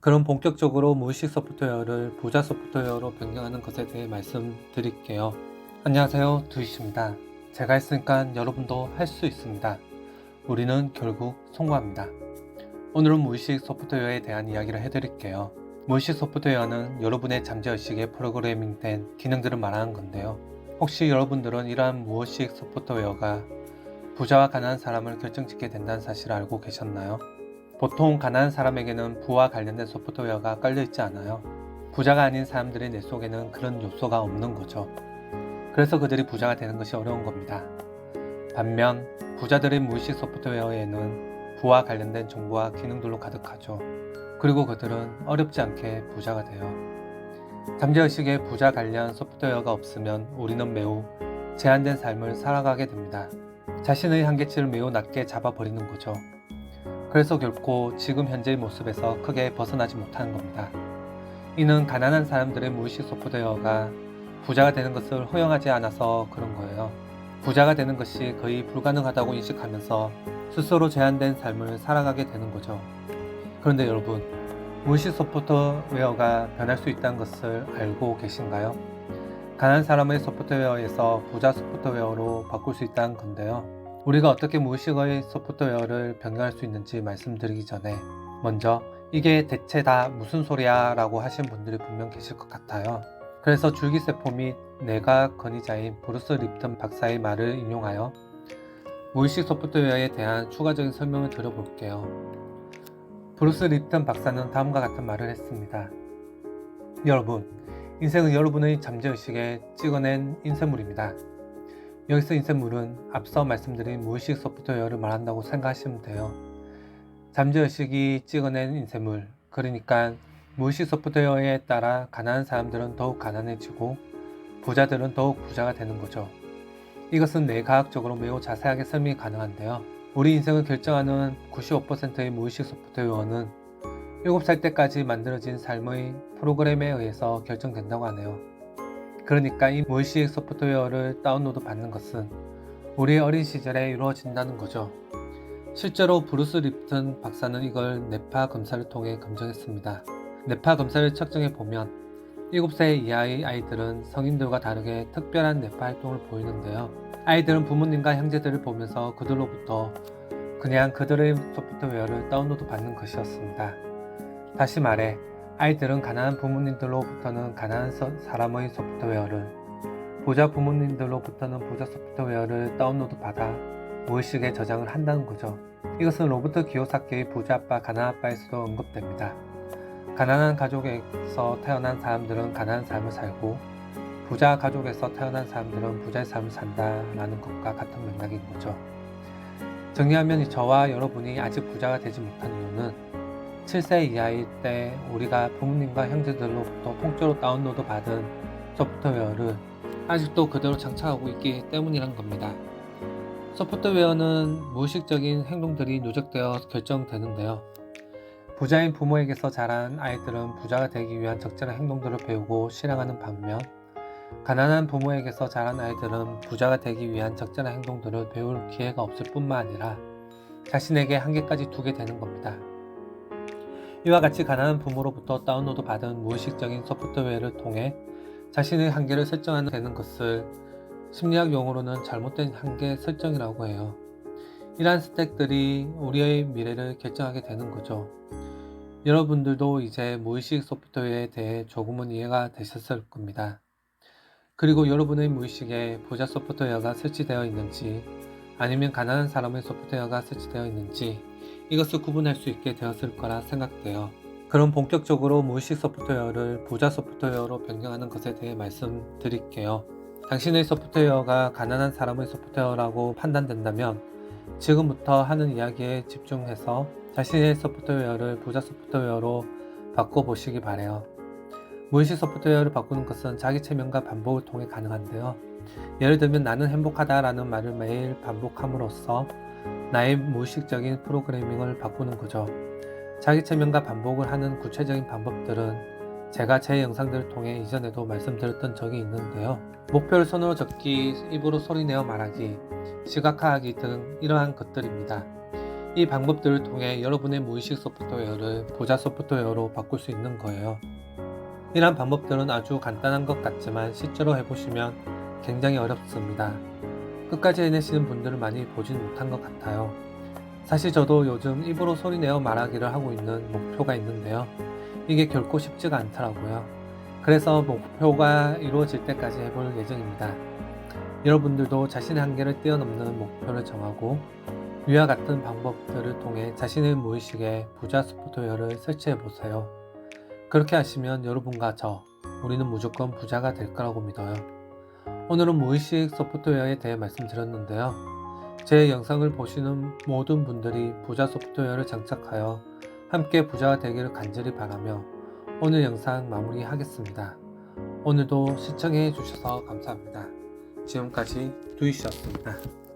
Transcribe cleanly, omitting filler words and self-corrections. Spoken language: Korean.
그럼 본격적으로 무의식 소프트웨어를 부자 소프트웨어로 변경하는 것에 대해 말씀드릴게요. 안녕하세요, 두이씨입니다. 제가 했으니까 여러분도 할 수 있습니다. 우리는 결국 성공합니다. 오늘은 무의식 소프트웨어에 대한 이야기를 해드릴게요. 무의식 소프트웨어는 여러분의 잠재의식에 프로그래밍된 기능들을 말하는 건데요. 혹시 여러분들은 이러한 무의식 소프트웨어가 부자와 가난한 사람을 결정짓게 된다는 사실을 알고 계셨나요? 보통 가난한 사람에게는 부와 관련된 소프트웨어가 깔려있지 않아요. 부자가 아닌 사람들의 뇌 속에는 그런 요소가 없는 거죠. 그래서 그들이 부자가 되는 것이 어려운 겁니다. 반면 부자들의 무의식 소프트웨어에는 부와 관련된 정보와 기능들로 가득하죠. 그리고 그들은 어렵지 않게 부자가 돼요. 잠재의식에 부자 관련 소프트웨어가 없으면 우리는 매우 제한된 삶을 살아가게 됩니다. 자신의 한계치를 매우 낮게 잡아버리는 거죠. 그래서 결코 지금 현재의 모습에서 크게 벗어나지 못하는 겁니다. 이는 가난한 사람들의 무의식 소프트웨어가 부자가 되는 것을 허용하지 않아서 그런 거예요. 부자가 되는 것이 거의 불가능하다고 인식하면서 스스로 제한된 삶을 살아가게 되는 거죠. 그런데 여러분, 무의식 소프트웨어가 변할 수 있다는 것을 알고 계신가요? 가난한 사람의 소프트웨어에서 부자 소프트웨어로 바꿀 수 있다는 건데요. 우리가 어떻게 무의식의 소프트웨어를 변경할 수 있는지 말씀드리기 전에 먼저 이게 대체 다 무슨 소리야 라고 하신 분들이 분명 계실 것 같아요. 그래서 줄기세포 및 뇌과학 권위자인 브루스 립튼 박사의 말을 인용하여 무의식 소프트웨어에 대한 추가적인 설명을 드려볼게요. 브루스 립튼 박사는 다음과 같은 말을 했습니다. 여러분, 인생은 여러분의 잠재의식에 찍어낸 인쇄물입니다. 여기서 인쇄물은 앞서 말씀드린 무의식 소프트웨어를 말한다고 생각하시면 돼요. 잠재의식이 찍어낸 인쇄물, 그러니까 무의식 소프트웨어에 따라 가난한 사람들은 더욱 가난해지고 부자들은 더욱 부자가 되는 거죠. 이것은 뇌과학적으로 매우 자세하게 설명이 가능한데요. 우리 인생을 결정하는 95%의 무의식 소프트웨어는 7살 때까지 만들어진 삶의 프로그램에 의해서 결정된다고 하네요. 그러니까 이 무의식 소프트웨어를 다운로드 받는 것은 우리의 어린 시절에 이루어진다는 거죠. 실제로 브루스 립튼 박사는 이걸 뇌파 검사를 통해 검증했습니다. 뇌파 검사를 측정해 보면 7세 이하의 아이들은 성인들과 다르게 특별한 뇌파 활동을 보이는데요. 아이들은 부모님과 형제들을 보면서 그들로부터 그냥 그들의 소프트웨어를 다운로드 받는 것이었습니다. 다시 말해 아이들은 가난한 부모님들로부터는 가난한 사람의 소프트웨어를, 부자 부모님들로부터는 부자 소프트웨어를 다운로드 받아 무의식에 저장을 한다는 거죠. 이것은 로버트 기요사키의 부자 아빠 가난한 아빠에서도 언급됩니다. 가난한 가족에서 태어난 사람들은 가난한 삶을 살고 부자 가족에서 태어난 사람들은 부자의 삶을 산다라는 것과 같은 맥락인 거죠. 정리하면 저와 여러분이 아직 부자가 되지 못한 이유는 7세 이하일 때 우리가 부모님과 형제들로부터 통째로 다운로드 받은 소프트웨어를 아직도 그대로 장착하고 있기 때문이란 겁니다. 소프트웨어는 무의식적인 행동들이 누적되어 결정되는데요. 부자인 부모에게서 자란 아이들은 부자가 되기 위한 적절한 행동들을 배우고 실행하는 반면 가난한 부모에게서 자란 아이들은 부자가 되기 위한 적절한 행동들을 배울 기회가 없을 뿐만 아니라 자신에게 한계까지 두게 되는 겁니다. 이와 같이 가난한 부모로부터 다운로드 받은 무의식적인 소프트웨어를 통해 자신의 한계를 설정하는 되는 것을 심리학 용어로는 잘못된 한계 설정이라고 해요. 이러한 스택들이 우리의 미래를 결정하게 되는 거죠. 여러분들도 이제 무의식 소프트웨어에 대해 조금은 이해가 되셨을 겁니다. 그리고 여러분의 무의식에 부자 소프트웨어가 설치되어 있는지 아니면 가난한 사람의 소프트웨어가 설치되어 있는지 이것을 구분할 수 있게 되었을 거라 생각돼요. 그럼 본격적으로 무의식 소프트웨어를 부자 소프트웨어로 변경하는 것에 대해 말씀드릴게요. 당신의 소프트웨어가 가난한 사람의 소프트웨어라고 판단된다면 지금부터 하는 이야기에 집중해서 자신의 소프트웨어를 부자 소프트웨어로 바꿔보시기 바래요. 무의식 소프트웨어를 바꾸는 것은 자기 체면과 반복을 통해 가능한데요. 예를 들면 나는 행복하다 라는 말을 매일 반복함으로써 나의 무의식적인 프로그래밍을 바꾸는 거죠. 자기 체면과 반복을 하는 구체적인 방법들은 제가 제 영상들을 통해 이전에도 말씀드렸던 적이 있는데요. 목표를 손으로 적기, 입으로 소리내어 말하기, 시각화하기 등 이러한 것들입니다. 이 방법들을 통해 여러분의 무의식 소프트웨어를 보자 소프트웨어로 바꿀 수 있는 거예요. 이러한 방법들은 아주 간단한 것 같지만 실제로 해보시면 굉장히 어렵습니다. 끝까지 해내시는 분들을 많이 보진 못한 것 같아요. 사실 저도 요즘 입으로 소리내어 말하기를 하고 있는 목표가 있는데요. 이게 결코 쉽지가 않더라고요. 그래서 목표가 이루어질 때까지 해볼 예정입니다. 여러분들도 자신의 한계를 뛰어넘는 목표를 정하고 위와 같은 방법들을 통해 자신의 무의식에 부자 소프트웨어를 설치해 보세요. 그렇게 하시면 여러분과 우리는 무조건 부자가 될 거라고 믿어요. 오늘은 무의식 소프트웨어에 대해 말씀드렸는데요. 제 영상을 보시는 모든 분들이 부자 소프트웨어를 장착하여 함께 부자가 되기를 간절히 바라며 오늘 영상 마무리하겠습니다. 오늘도 시청해 주셔서 감사합니다. 지금까지 두이씨였습니다.